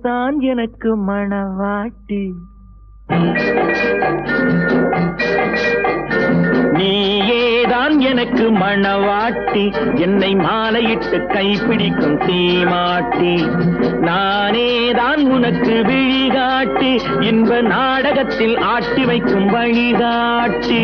தான் எனக்கு மணவாட்டி. நீயேதான் எனக்கு மணவாட்டி, என்னை மாலையிட்டு கைப்பிடிக்கும் தீமாட்டி. நானேதான் உனக்கு விழிகாட்டி, இன்ப நாடகத்தில் ஆட்டி வைக்கும் வழிகாட்டி.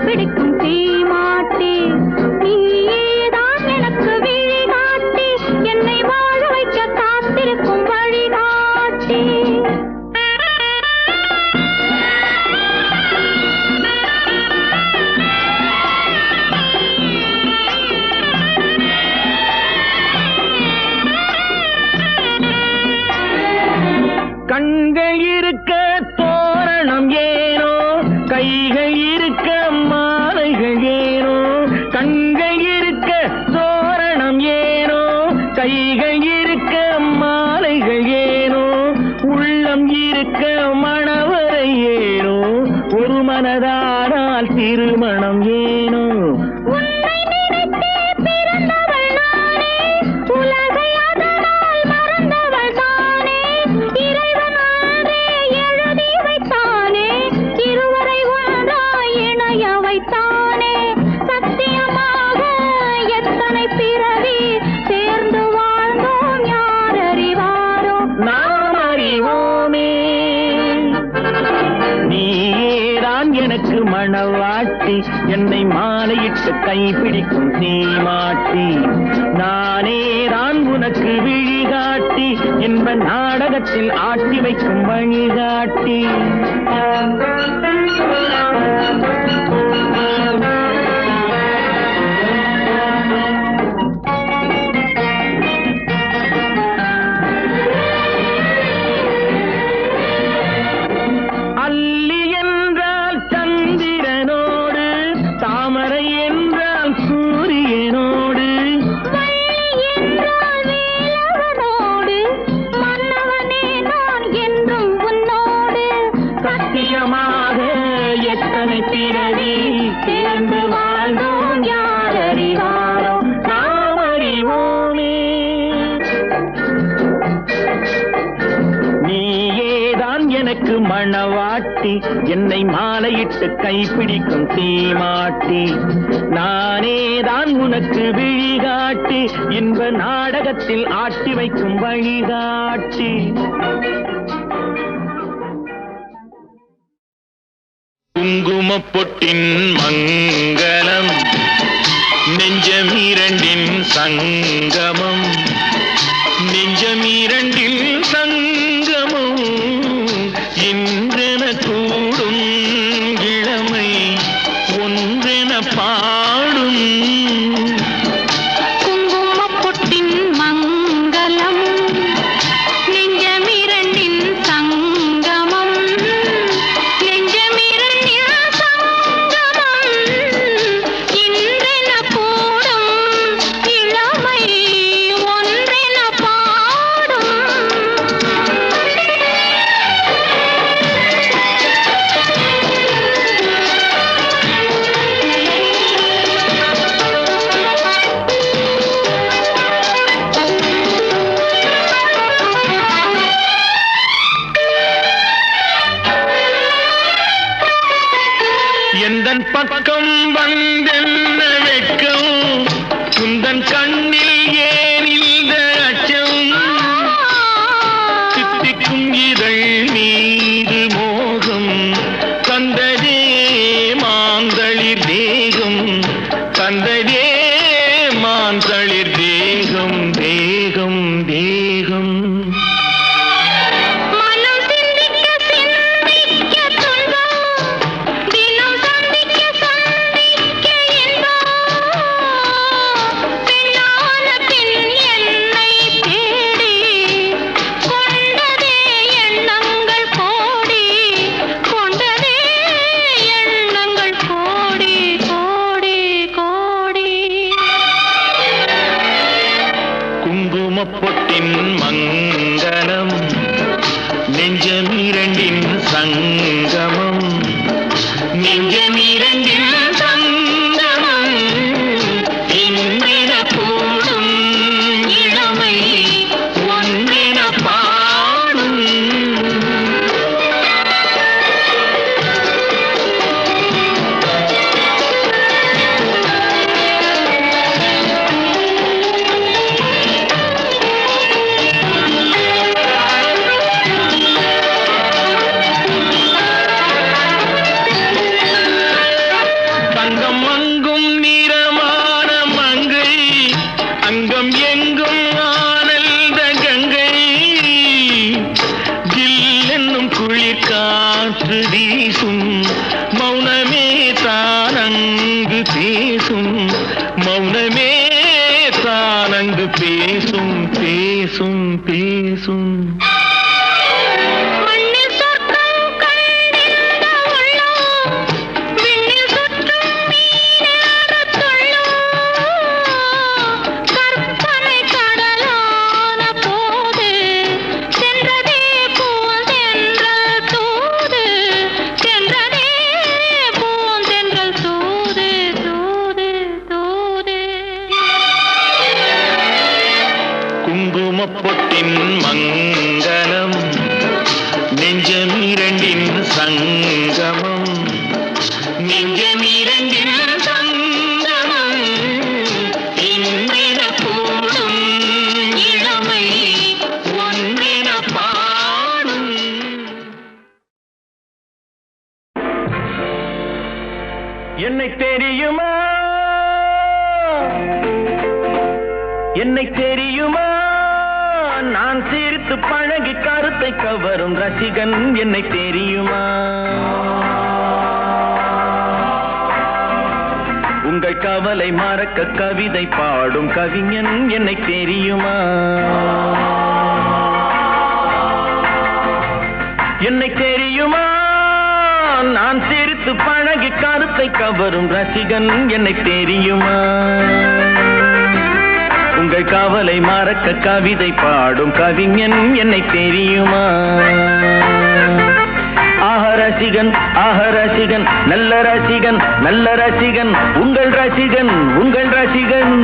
பிடிக்கும் தீமாட்டி, நீயேதான் எனக்கு விழிகாட்டி, என்னை வாழ வைக்க காத்திருக்கும் வழிகாட்டி. கண்கள் இருக்க தோரணம் ஏனோ, கைகள் இருக்க மாலைகள் ஏனோ. கண்கள் இருக்க தோரணம் ஏனோ, கைகள் இருக்க மாலைகள் ஏனோ. உள்ளம் இருக்க மணவரை ஏனோ, ஒரு மனதானால் திருமணம் ஏனோ. எனக்கு மணவாட்டி, என்னை மாலையிட்டு கைப்பிடிக்கும் தீமாட்டி. நானேதான் உனக்கு விழிகாட்டி, இன்ப நாடகத்தில் ஆட்டி வைக்கும் வழிகாட்டி. எத்தனை பிறவி சேர்ந்து வாழ்ந்தோம், யார் அறிவாரோ, நாம் அறிவோமே. நீயேதான் எனக்கு மணவாட்டி, என்னை மாலையிட்டு கைப்பிடிக்கும் தீமாட்டி. நானேதான் உனக்கு விழிகாட்டி, இன்ப நாடகத்தில் ஆட்டி வைக்கும் வழிகாட்டி. குங்குமப்பொட்டின் மங்களம், நெஞ்சமிரண்டின் சங்கமம். நெஞ்சமிரண்டில் சங்கமம், இன்றென கூடும் இளமை ஒன்றென பாடும். குங்குமப்பொட்டின் மங்களம், நெஞ்சமிரண்டின் சங்கமம். எந்தன் பக்கம் வந்தென்ன வெட்கம், குந்தன் கண்ணில் ஏன் இந்த அச்சம். சித்திக்கும் இதழ் மீது மோகம், தந்ததே மாந்தளிர் தேகம். தந்ததே மாந்தளிர் தேகம், தேகம் தேகம். மனம் வந்து வீசும் மௌனமே தானங்கு பேசும் மௌனமே தானங்கு பேசும் பேசும் பேசும் பொட்டின் மங்களம் நெஞ்சமிரண்டின் சங்கமம் நெஞ்சமிரண்டின் சங்கமம் இன்றின கூடும் இளமை ஒன்றின பாடும். என்னை தெரியுமா என்னை தெரியுமா நான் சிரித்து பழகி கருத்தை கவரும் ரசிகன் என்னை தெரியுமா உங்கள் கவலை மறக்க கவிதை பாடும் கவிஞன் என்னை தெரியுமா என்னை தெரியுமா நான் சிரித்து பழகி கருத்தை கவரும் ரசிகன் என்னை தெரியுமா உங்கள் கவலை மறக்க கவிதை பாடும் கவிஞன் என்னை தெரியுமா ஆஹ ரசிகன் நல்ல ரசிகன் நல்ல ரசிகன் உங்கள் ரசிகன் உங்கள் ரசிகன்.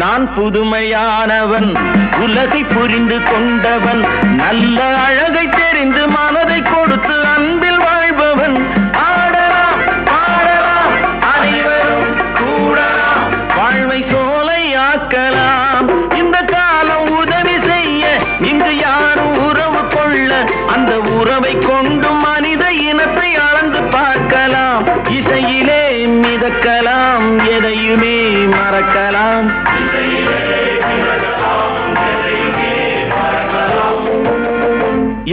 நான் புதுமையானவன் உலகை புரிந்து கொண்டவன் நல்ல அழகை தெரிந்து மனதை கொடுத்து அன்பில் வாழ்பவன் ஆடலாம் பாடலாம் அனைவரும் கூடலாம் வாழ்வை சோலையாக்கலாம் இந்த காலம் உதவி செய்ய இங்கு யாரும் உறவு கொள்ள அந்த உறவை கொண்டு மனித இனத்தை அளந்து பார்க்கலாம் இசையிலே மிதக்கலாம் எதையுமே மறக்கலாம்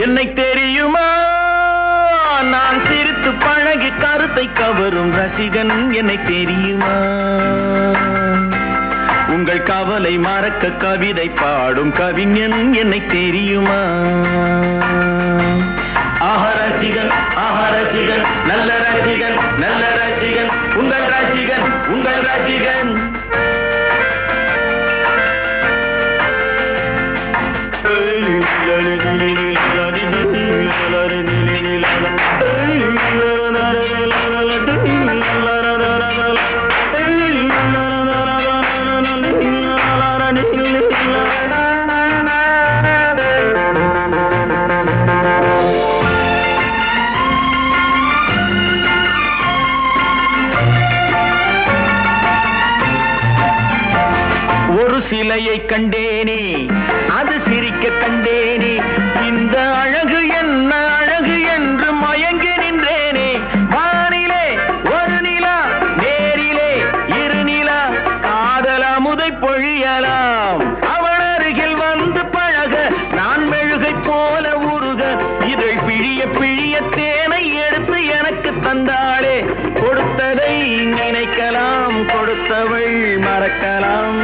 என்னை தெரியுமா நான் சிரித்து பழகி கருத்தை கவரும் ரசிகன் என்னை தெரியுமா உங்கள் கவலை மறக்க கவிதை பாடும் கவிஞன் என்னை தெரியுமா ஆஹ ரசிகன் நல்ல ரசிகன் நல்ல ரசிகன் உங்கள் ரசிகன் உங்கள் ரசிகன். சிலையை கண்டேனே அது சிரிக்க கண்டேனே இந்த அழகு என்ன அழகு என்று மயங்கி நின்றேனே வானிலே ஒரு நிலா நேரிலே இரு நிலா காதல் அமுதை பொழியலாம் அவள் அருகில் வந்து பழக நான் மெழுகை போல உருக இதழ் பிழிய பிழிய தேனை எடுத்து எனக்கு தந்தாளே கொடுத்ததை நினைக்கலாம் கொடுத்தவள் மறக்கலாம்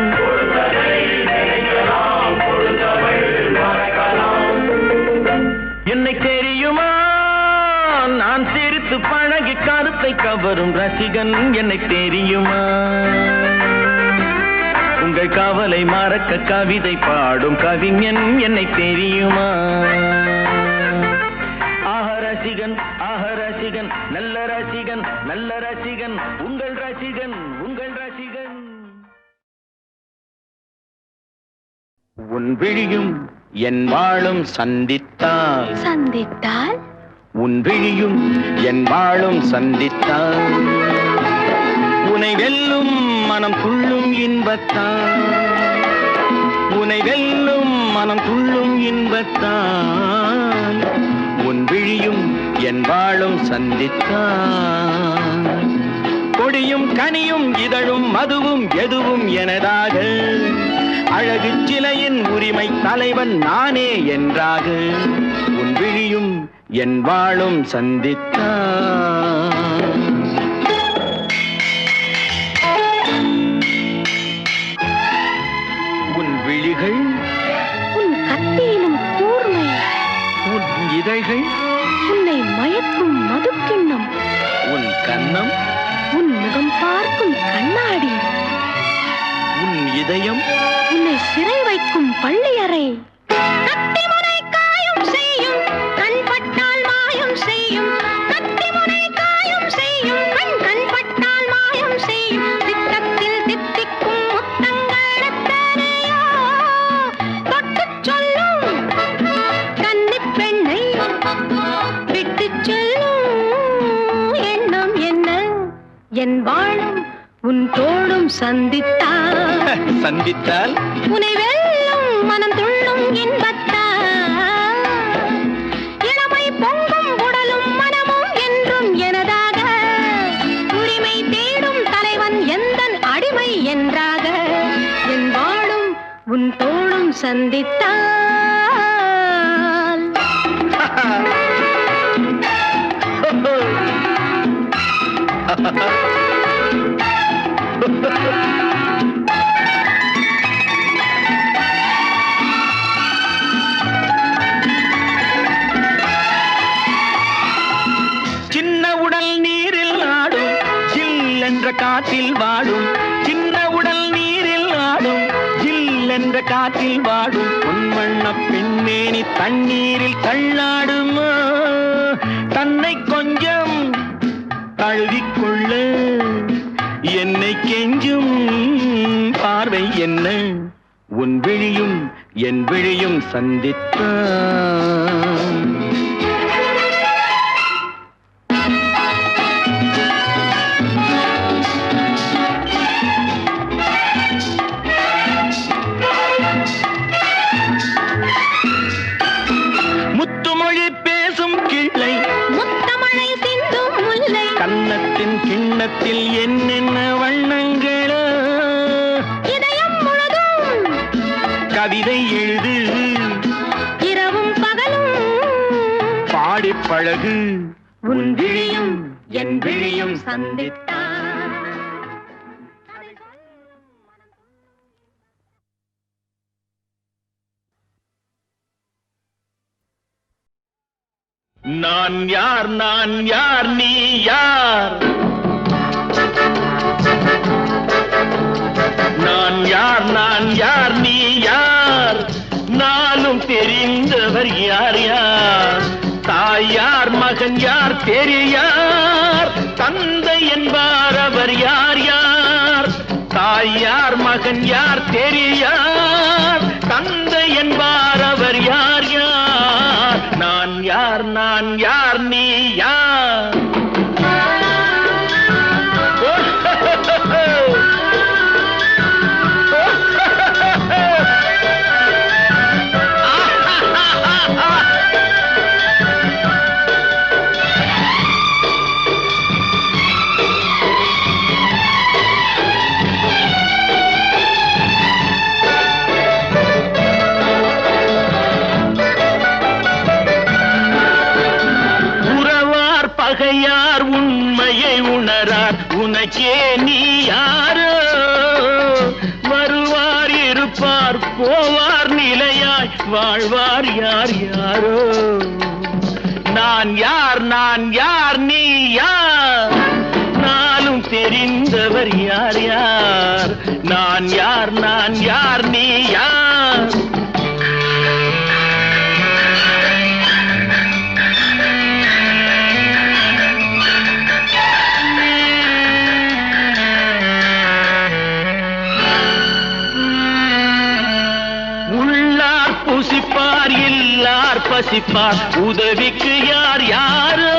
என்னை தெரியுமா நான் சிரித்து பழகி கருத்தை கவரும் ரசிகன் என்னை தெரியுமா உங்கள் கவலை மறக்க கவிதை பாடும் கவிஞன் என்னை தெரியுமா ஆஹ ரசிகன் நல்ல ரசிகன் நல்ல ரசிகன் உங்கள் ரசிகன் உங்கள் ரசிகன். உன் விழியும் என் வாழும் சந்தித்தால் உன் விழியும் என் வாழும் சந்தித்தால் உனை வெல்லும் மனம் துள்ளும் இன்பத்தான் உனை வெல்லும் மனம் துள்ளும் இன்பத்தான் உன் விழியும் என் வாழும் சந்தித்தான் விழியும் கனியும் இதழும் மதுவும் எதுவும் எனதாக அழகு சிலையின் உரிமை தலைவன் நானே என்றாக உன் விழியும் என் வாழும் சந்தித்தான். உன் விழிகள் உன் கத்தியிலும் கூர்மை, உன் இதழ்கள் உன்னை மயக்கும் மதுக்கிண்ணம், உன் கன்னம் உன் முகம் பார்க்கும் கண்ணாடி, உன் இதயம் உன்னை சிறை வைக்கும் பள்ளியறை. கத்திமுனை காயம் செய்யும் கண் பட்டால் மாயம் செய்யும், கத்திமுனை காயம் செய்யும் கண் பட்டால் மாயம் செய்யும், சித்தத்தில் தித்திக்கும் முத்தங்கள் எத்தனையோ தொட்டுச் சொல்லும் கன்னிப் பெண்ணை விட்டுச் சொல்லும் எண்ணம் என்ன, என் வாழும் உன் தோளும் சந்தித்தால் சந்தித்தால் உனை வெல்லும் மனம் துள்ளும் இன்பத்தால், இளமை பொங்கும் உடலும் மனமும் என்றும் எனதாக, உரிமை தேடும் தலைவன் எந்தன் அடிமை என்றாக, என் வாழும் உன் தோளும் சந்தித்தால். சின்ன உடல் நீரில் ஆடும் ஜில் என்ற காற்றில் வாடும், சின்ன உடல் நீரில் ஆடும் ஜில் என்ற காற்றில் வாடும், பொன்வண்ண பெண்மேனி தண்ணீரில் தள்ளாடுமா, தன்னை கொஞ்சம் தழுவிக்கொள்ள என்னை கெஞ்சும் பார்வை என்ன, உன் விழியும் என் விழியும் சந்தித்தான். முத்துமொழி பேசும் கிள்ளை, முத்தமழை சிந்தும் முல்லை, கன்னத்தின் கிண்ணத்தில் என்னென்ன வண்ணங்களோ, இதயம் முழுதும் கவிதை எழுது இரவும் பகலும் பாடிப் பழகு, உன் விழியும் என் விழியும் சந்தித்தான். நான் யார் நீ யார், நான் யார் நீ யார், நாளும் தெரிந்தவர் யார் யார், தாய் யார் மகன் யார் தெரியார், தந்தை என்பார் அவர் யார் யார், தாய் யார் மகன் யார் தெரியார், தந்தை என்பார் அவர் யார் யார், நான் யார் நீ யார். பகையார் உண்மையை உணரார், உனக்கே நீ யாரோ, வருவார் இருப்பார் போவார் நிலையாய் வாழ்வார் யார் யாரோ, நான் யார் நீ யார், நாளும் தெரிந்தவர் யார் யார், நான் யார் நீ யார். புசிப்பார் இல்லார் பசிப்பார், உதவிக்கு யார் யாரோ,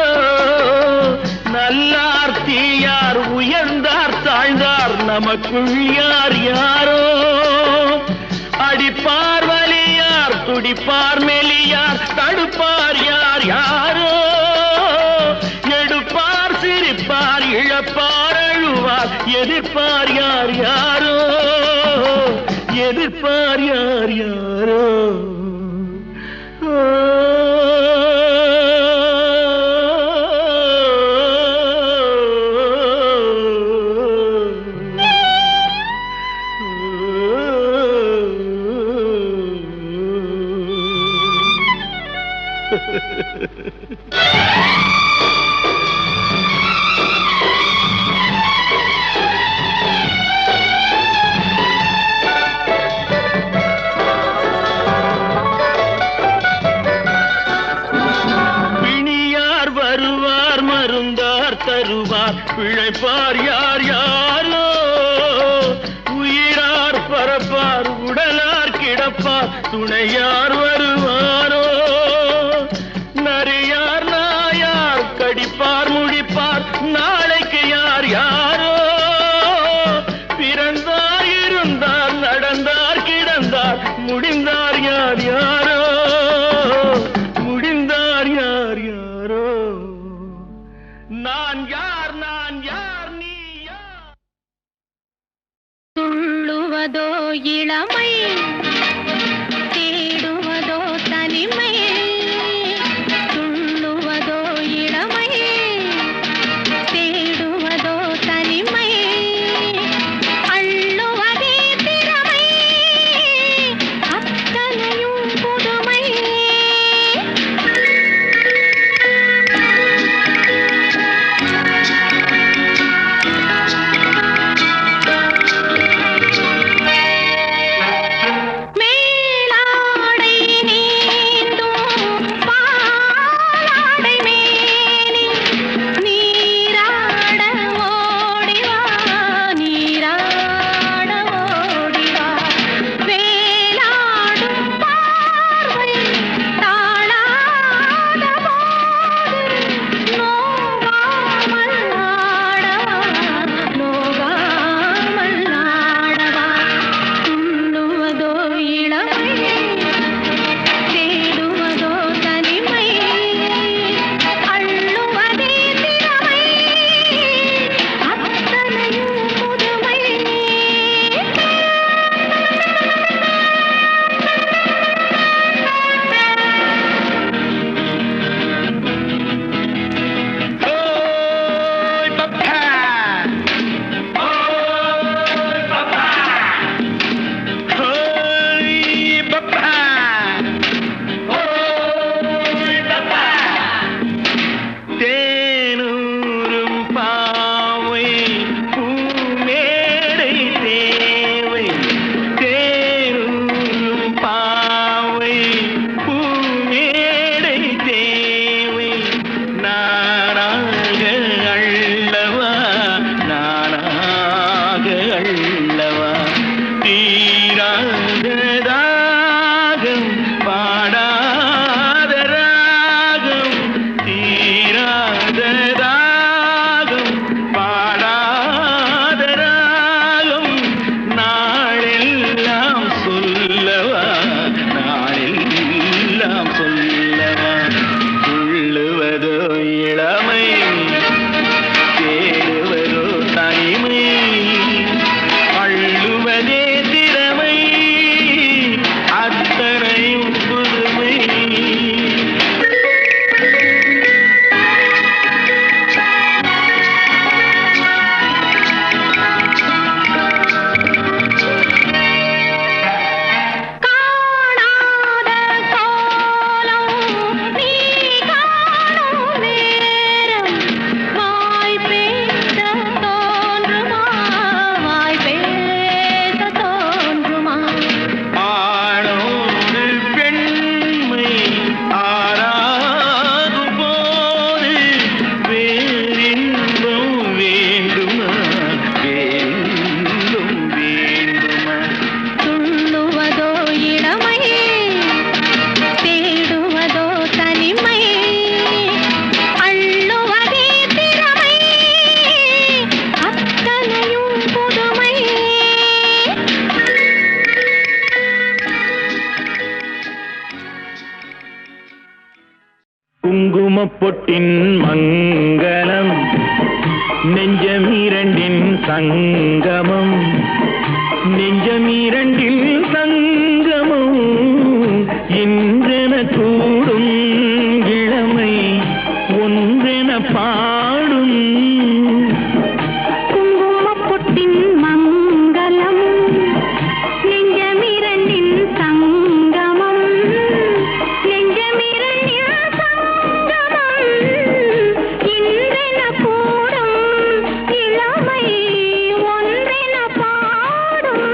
நல்லார் தீயார் உயர்ந்தார் தாழ்ந்தார் நமக்குள் யார் யாரோ, அடிப்பார் வலியார் துடிப்பார் மெலியார் தடுப்பார் யார் யாரோ, எடுப்பார் சிரிப்பார் இழப்பார் அழு வருவார் எதிர்ப்பார் யார் யாரோ எதிர்ப்பார் யார் யாரோ பிணியார் வருவார் மருந்தார் தருவார் பிழைப்பார் யார் யாரோ உயிரார் பரப்பார் உடலார் கிடப்பார் துணையார் வருவாரோ நரியார் நாயார் கடிப்பார் முடிப்பார் நாளைக்கு யார் யாரோ பிறந்தார் இருந்தார் நடந்தார் கிடந்தார் முடிந்தார் யார் யாரோ முடிந்தார் யார் யாரோ நான் யார் நீ யார் துள்ளுவதோ இளமை தேடுவதோ தனிமை துள்ளுவதோ இளமை தேடுவதோ தனிமை அள்ளுவதே திறமை அத்தனையும் புதுமை மேலாடை நீந்தும் பாலாடை மேனி நீராட ஓடிவா நீராட ஓடிவா வேலாடும் பார்வை தாழாத போது நோகாமல் ஆடவா நோகாமல் ஆடவா துள்ளுவதோ இளமை தேடுவதோ தனிமை அள்ளுவதே திறமை அத்தனையும் புதுமை ஓய் பப்பா ஓய் பப்பா ஓய் பப்பா ஓய் பப்பா தேனூரும் பாவை பூமேடை தேவை தேனூரும் பாவை பூமேடை தேவை நானாக அள்ளவா நானாக அள்ளவா தீராத தாகம் பாடாத ராகம் தீராத தாகம் பாடாத ராகம் நாளெல்லாம் சொல்லவா நாளெல்லாம் சொல்லவா துள்ளுவதோ இளமை தேடுவதோ தனிமை அள்ளுவதே திறமை அத்தனையும் புதுமை காணாத கோலம் நீ காணும் நேரம் வாய் பேச தோன்றுமா வாய் பேச தோன்றுமா ஆணோடு பெண்மை ஆராகும் போது வேறின்பம் வேண்டுமா வேறின்பம் வேண்டுமா துள்ளுவதோ இளமை தேடுவதோ தனிமை அள்ளுவதே திறமை அத்தனையும் புதுமை குங்குமப் பொட்டின் மங்களம் நெஞ்சமிரண்டின் சங்கமம் நெஞ்சமிரண்டில் சங்கமம் இன்றென கூடும் இளமை ஒன்றென பாடும் குங்குமப்பொட்டின் மங்களம் நெஞ்சமிரண்டின் சங்கமம் நெஞ்சமிரண்டின் சங்கமம் இன்றென கூடும் இளமை ஒன்றென பாடும்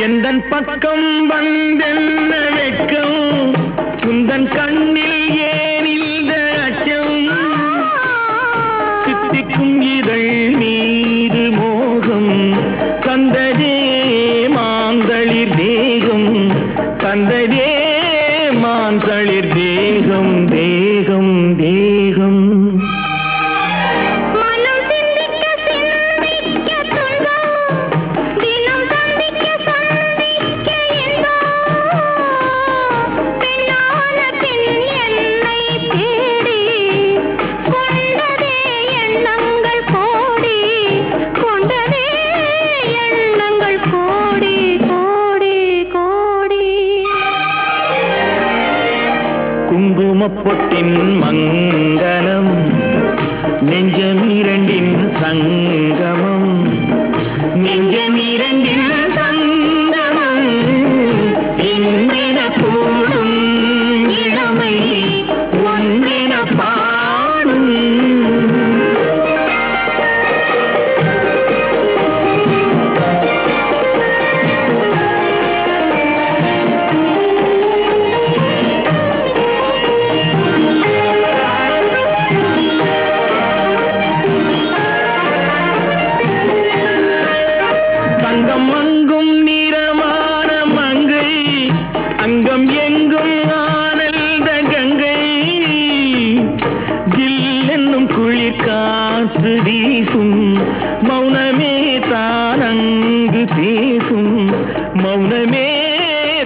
எந்தன் பக்கம் வந்தென்ன வெட்கம் உந்தன் கண்ணில் ஏனில்ல அச்சம் சித்திக்கும் இதழ் மீது மோகம் தந்ததே மாந்தளிர் தேகம் தந்ததே மாந்தளிர் தேகம் தேகம் தேகம் மனம் சிந்திக்க சிந்திக்க துன்பம் தினம் சந்திக்க சந்திக்க இன்பம் பெண்ணான பின் என்னை தேடி கொண்டதே எண்ணங்கள் கோடி கொண்டதே எண்ணங்கள் கோடி கோடி கோடி குங்குமப்பொட்டின் மங்களம் நெஞ்சமிரண்டின் சங்கமம் நெஞ்சமிரண்டின் சங்கமம் இன்றென கூடும் இளமை ஒன்றென பாடும் தங்கம் அங்கும் நிறமான மங்கை அங்கம் எங்கும் ஆனந்த கங்கை ஜில் என்னும் குளிர் காற்று வீசும் மௌனமே தானங்கு பேசும் மௌனமே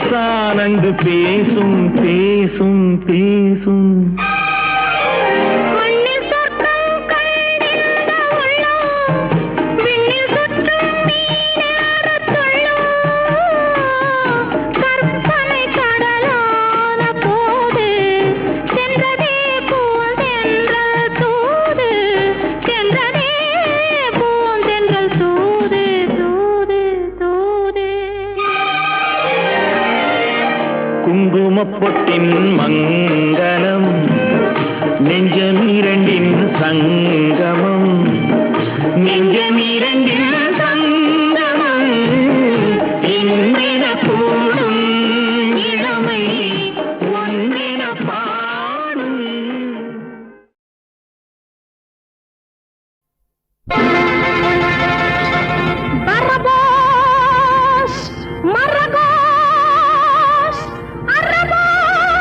தானங்கு பேசும் பேசும் பேசும் மண்ணில் சொர்க்கம் கண்டிருந்த உள்ளம் விண்ணில் சுற்றும் மீனேறத் துள்ளும் கற்பனை கடலான போது சென்றதே பூந்தென்றல் தூது சென்றதே பூந்தென்றல் தூது தூது தூது குங்குமப்பொட்டின் மங்களம் நெஞ்சமிரண்டின் சங்கமம் நெஞ்சமிரண்டின் சங்கமம் இன்றென கூடும் இளமை ஒன்றென பாடும் Barrabás, Marragás, Arrabás,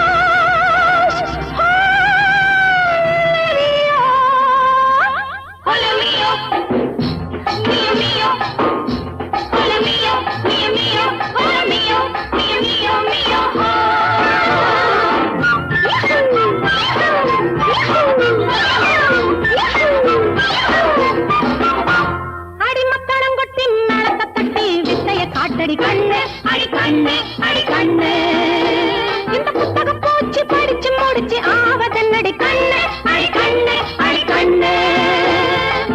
¡Ole mío! ¡Mío mío! ¡Ole mío! ¡Mío mío! ¡Ole mío! ¡Mío mío! ¡Mío! அடிமத்தளம் கொட்டி மேளத்தை தட்டி வித்தைய காட்டடி கண்ணு அடி கண்ணு அடி கண்ணு இந்த புத்தகம் போச்சு படிச்சு முடிச்சு ஆவதன்னடி கண்ணு அடி கண்ணு அடி கண்ணு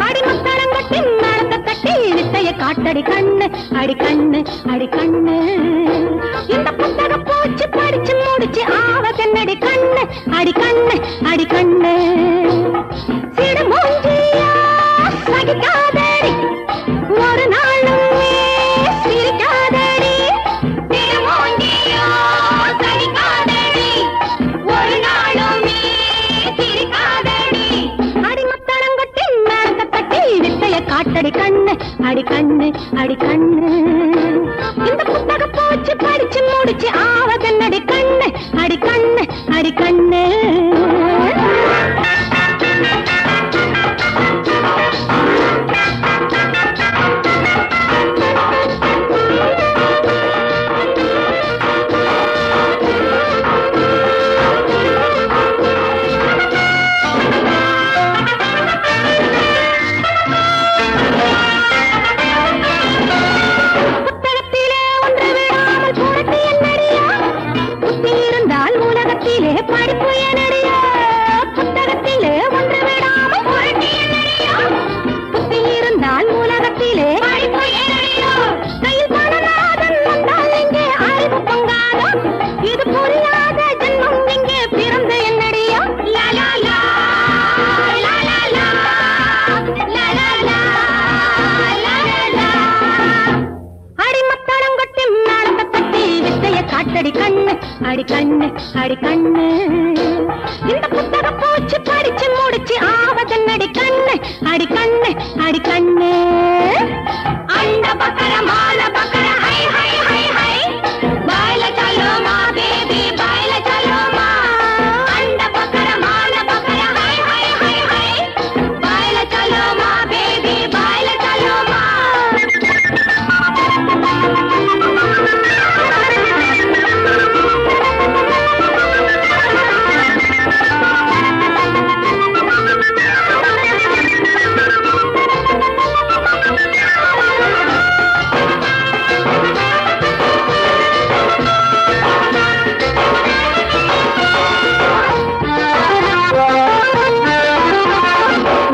அடிமத்தளம் கொட்டி மேளத்தை தட்டி வித்தைய காட்டடி கண்ணு அடி கண்ணு அடி கண்ணு இந்த புத்தகம் போச்சு படிச்சு முடிச்சு ஆவதன்னடி கண்ணு அடி கண்ணு அடி கண்ணு சிடு மூஞ்சியா சகிக்காதடி ஒரு நாளும் சிரிக்காதடி சிடு மூஞ்சியா சகிக்காதடி ஒரு நாளும் சிரிக்காதடி அடிமத்தளங்கொட்டி மேளத்தை தட்டி வித்தைய காட்டடி கண்ணு அடி கண்ணு அடி கண்ணு இந்த புத்தகம் போச்சு படிச்சு முடிச்சு ஆவதன்னடி கண்ணு அடி கண்ணு அடி காட்டடி கண்ணு புத்தகத்திலே ஒன்று விடாமல் புரட்டி என்னடியா புத்தி இருந்தால் உலகத்திலே படிப்பு என்னடியா புத்தகத்திலே ஒன்று விடாமல் புரட்டி என்னடியா புத்தி இருந்தால் உலகத்திலே படிப்பு என்னடியா கையில் பணநாதன் வந்தால் இங்கே அறிவு பொங்காதோ இது புரியாத ஜென்மம் இங்கே பிறந்த என்னடியா லா லா லா லா லா லா லா லா லா லா லா அடிமத்தளங்கொட்டி மேளத்தை தட்டி வித்தைய காட்டடி கண்ணு அடி கண்ணு அடி கண்ணு இந்த புத்தக பூச்சி படிச்சு முடிச்சு ஆவதன்னடி கண்ணு அடி கண்ணு அடி கண்ணு அந்த பக்கர மால பக்கர ஹை ஹை ஹை ஹை பாயில சலோ மா பேபி பாயில சலோ மா அந்த பக்கர மால பக்கர ஹை ஹை ஹை ஹை பாயில சலோ மா பேபி பாயில சலோ மா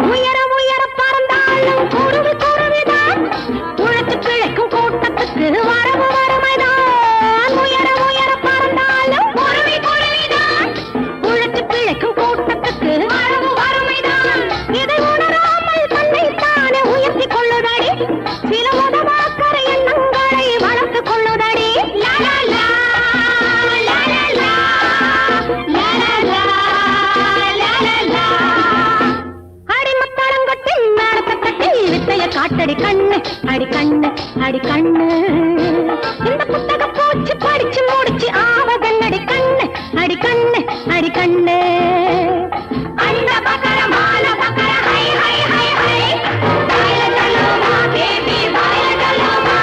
உயர உயர பறந்தாலும் குருவி குருவிதான் உழைச்சு பிழைக்கும் கூட்டத்துக்கு வரவு வறுமைதான் உயர உயர பறந்தாலும் குருவி குருவிதான் உழைச்சு பிழைக்கும் கூட்டத்துக்கு வரவு வறுமைதான் இதை உணராமல் தன்னை தானே உயர்த்தி கொள்ளுதடி சில உதவாக்கற எண்ணங்களை வளர்த்துக் கொள்ளுதடி லா லா லா லா லா லா லா லா லா லா லா அடிமத்தளங்கொட்டி மேளத்தை தட்டி வித்தைய காட்டடி கண்ணு அடி கண்ணு அடி கண்ணு இந்த புத்தக பூச்சி படிச்சு முடிச்சு ஆவதன்னடி கண்ணு அடி கண்ணு அடி கண்ணு அந்த பக்கர மால பக்கர ஹை ஹை ஹை ஹை பாயில சலோ மா பேபி பாயில சலோ மா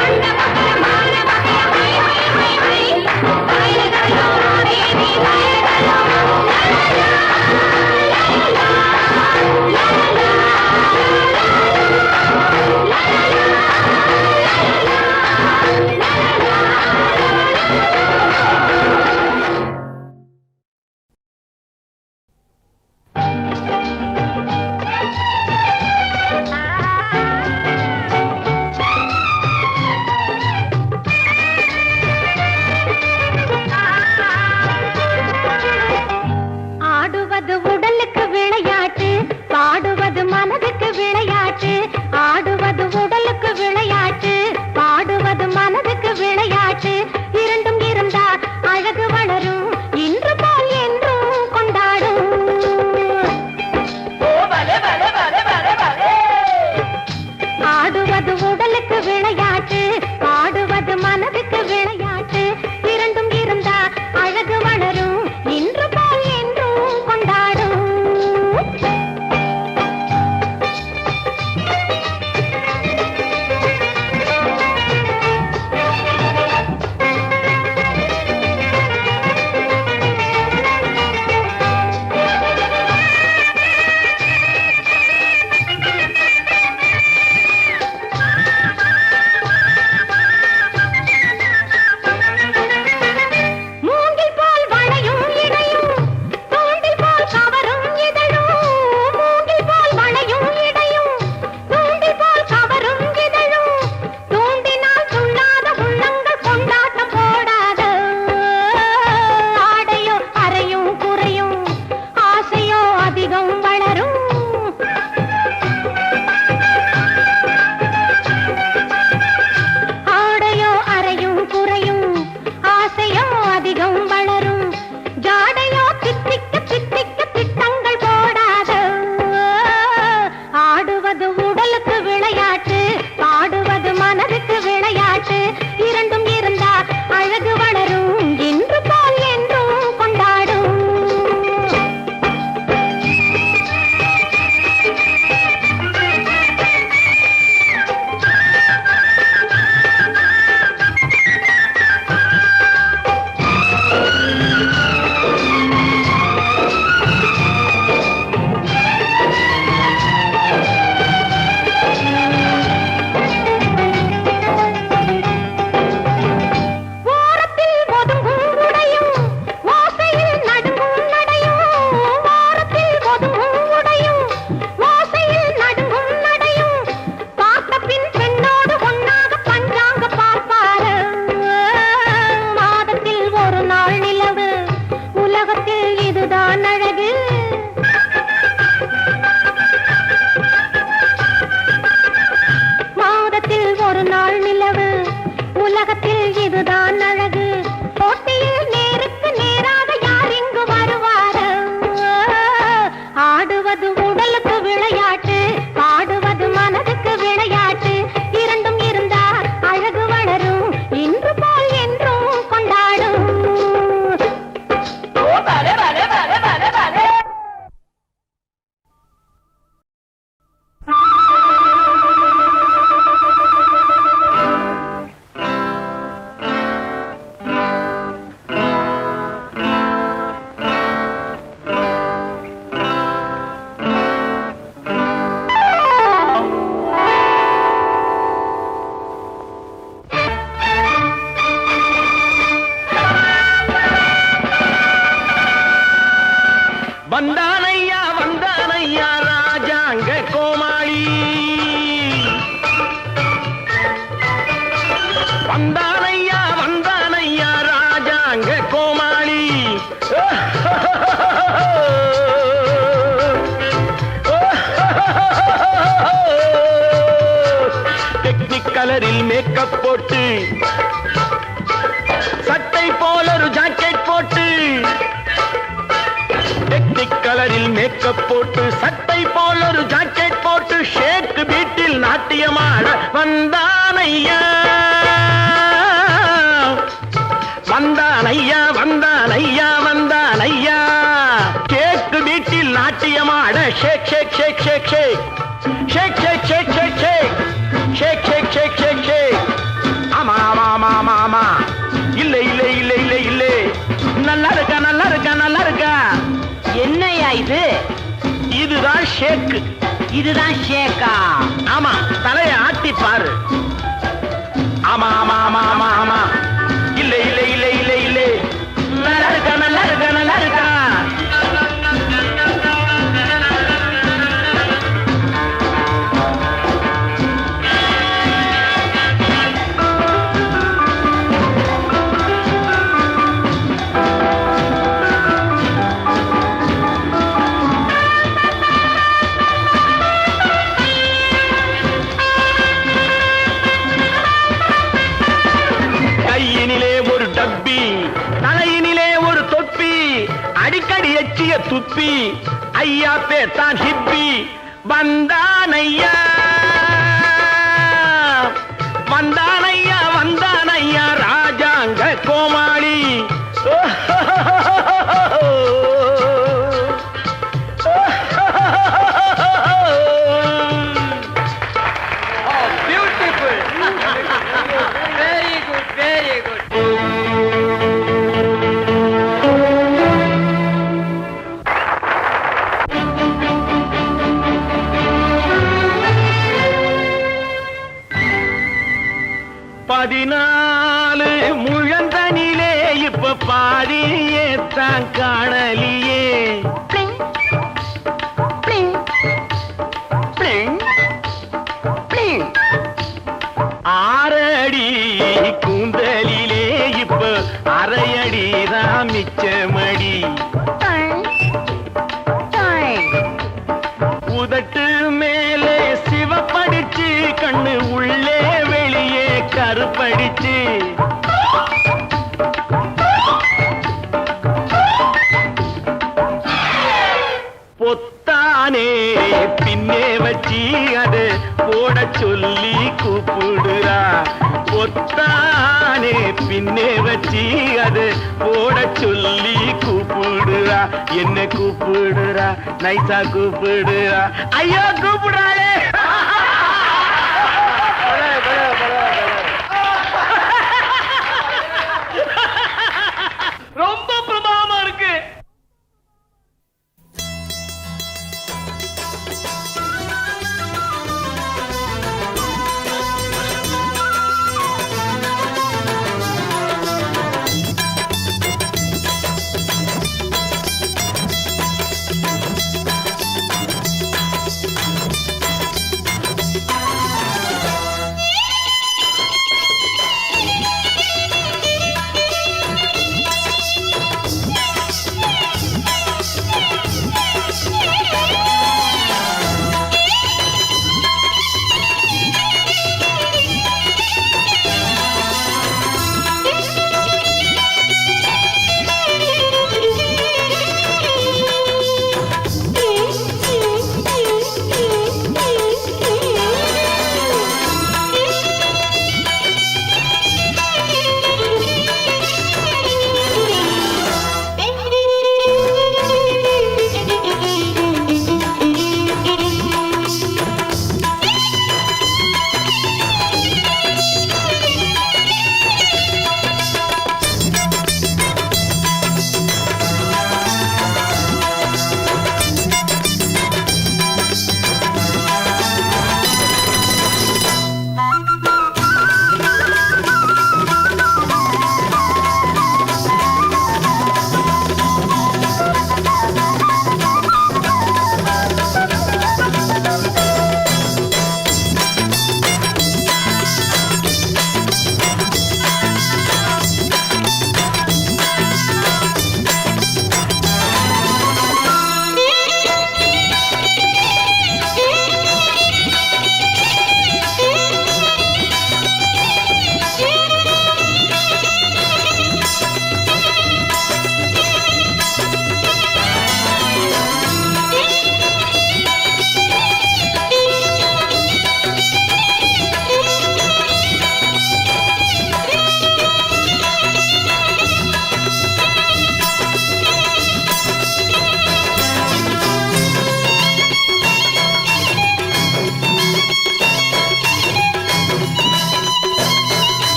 அந்த பக்கர மால பக்கர ஹை ஹை ஹை ஹை பாயில சலோ மா பேபி பாயில சலோ மா லா லா லா லா லா வந்தானையா ராஜாங்க கோமாளி. வந்தானையா ராஜாங்க கோமாளி. டெக்னிக் கலரில் மேக்கப் போட்டு சட்டை போல ஒரு ஜாக்கெட் போட்டு டெக்னிக் கலரில் மேக்கப் போட்டு சட்டை போல ஒரு ஜாக்கெட் போட்டு ஷேக் பீட்டில் நாட்டியமாட வந்தானையா வந்தானையா கேக் பீட்டில் நாட்டியமாட ஷேக் ஷேக் ஷேக் ஷேக் ஷேக் ஷேக் ஷேக் ஷேக் ஷேக் ஷேக் ஷேக் ஷேக் ஷேக் ஷேக் ஷேக். ஆமா ஆமா ஆமா ஆமா ஆமா. இல்ல இல்ல இல்ல இல்ல இல்ல. நல்லா இருக்கா நல்லா இருக்கா நல்லா இருக்கா. என்னையா இது? இதுதான் ஷேக். இதுதான் ஷேக்கா? ஆமா, தலையை ஆட்டி பாரு. ஆமா ஆமா ஆமா ஆமா ஆமா. இல்ல இல்ல இல்ல இல்ல இல்ல. நல்லா இருக்கா நல்லா இருக்கா நல்லா இருக்கா. கையினிலே ஒரு டப்பி, தலையினிலே ஒரு தொப்பி, அடிக்கடி எச்சிய துப்பி, ஐயா பேத்தான் ஹிப்பி. வந்தானையா வந்தானையா ராஜாங்க கோமாளி. Very good very good. பதினாலு முழந்தனிலே இப்ப பாதியே தான் காணலியே. Bling, bling, bling, bling. ஆறடி கூந்தலிலே இப்ப அரையடி தான் மிச்சமடி. Time, time. உதட்டு மேலே சிவப்படிச்சு கண்ணு உள்ளே வெளியே கருப்படிச்சு. பொத்தானே பின்னே வச்சு அது போட சொல்லி கூப்பிடுறா. பொத்தானே பின்னே வச்சு அது போட சொல்லி கூப்பிடுறா. என்ன கூப்பிடுறா நைசா கூப்பிடுறா. ஐயோ கூப்பிடுறாளே. ரொம்ப பிரமாதமா இருக்கு.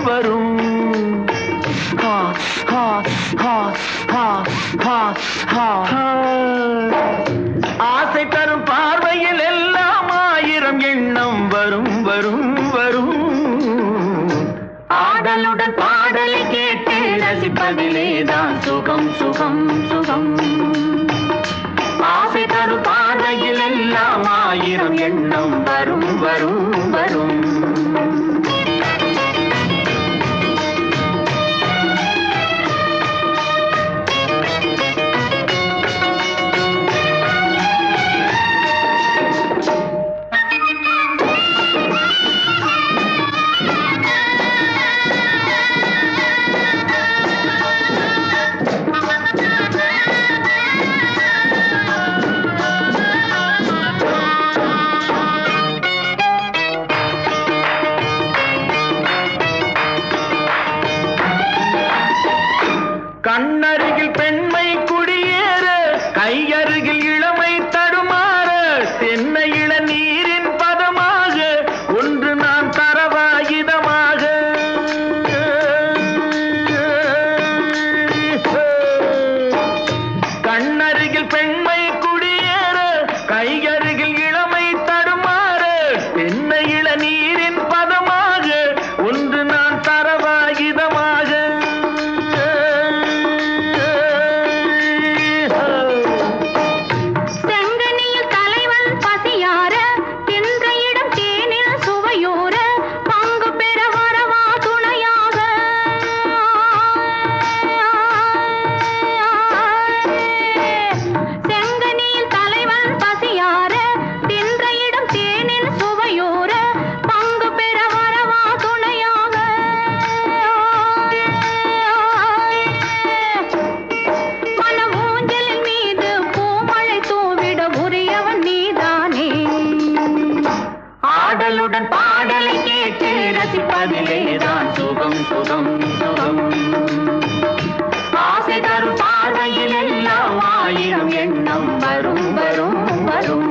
வரும் ஹா, ஹா, ஹா, ஹா, ஹா, ஹா, ஹா. ஆசை தரும் பார்வையில் எல்லாம் ஆயிரம் எண்ணம் வரும் வரும் வரும் ஆடலுடன் பாடலை கேட்டு ரசிப்பதிலேதான் சுகம் சுகம் சுகம் ஆசை தரும் பார்வையில் எல்லாம் ஆயிரம் எண்ணம் வரும் வரும் வரும் கண்ணருகில் பெண்மை குடியேற கையருகில் இளமை தடுமாற தென்னை இளநீரின் பதமாக ஒன்று நான் தரவாயுதமாக கண்ணருகில் பெண்மை குடியேற கையருகில் இளமை தடுமாற தென்னை இளநீரின் பதமாக ஒன்று நான் தரவாயுதமாக ஆடலுடன் பாடலை கேட்டு ரசிப்பதிலேதான் சுகம் சுகம் சுகம் ஆசை தரும் பார்வையில் எல்லாம் ஆயிரம் எண்ணம் வரும் வரும் வரும்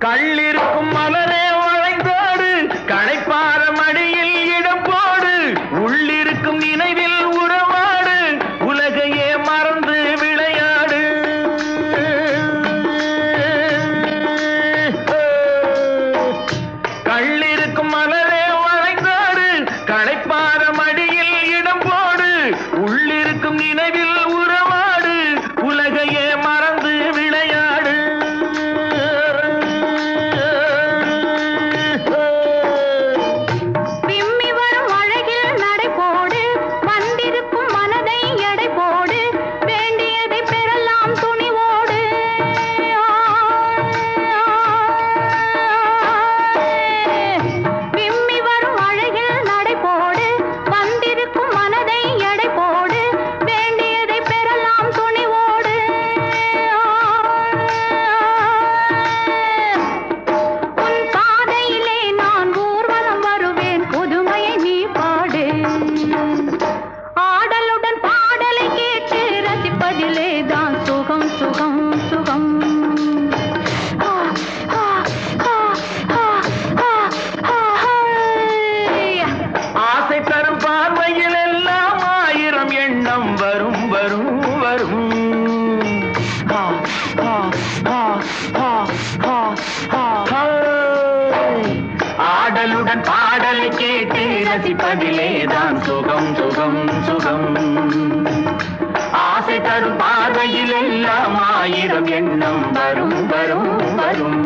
கள்ளிருக்கும் மலரே வளைந்தோடு களைப்பார மடியில் இடம் போடு உள்ளிருக்கும் நினைவில் உறவாடு உலகையே மறந்து விளையாடு கள்ளிருக்கும் மலரே வளைந்தோடு களைப்பார மடியில் இடம் போடு உள்ளிருக்கும் நினைவில் உறவாடு உலகையே மறந்து விளையாடு ஆடலுடன் பாடலை கேட்டு ரசிப்பதிலேதான் சுகம் சுகம் சுகம் ஆசை தரும் பார்வையில் எல்லாம் ஆயிரம் எண்ணம் வரும் வரும் வரும்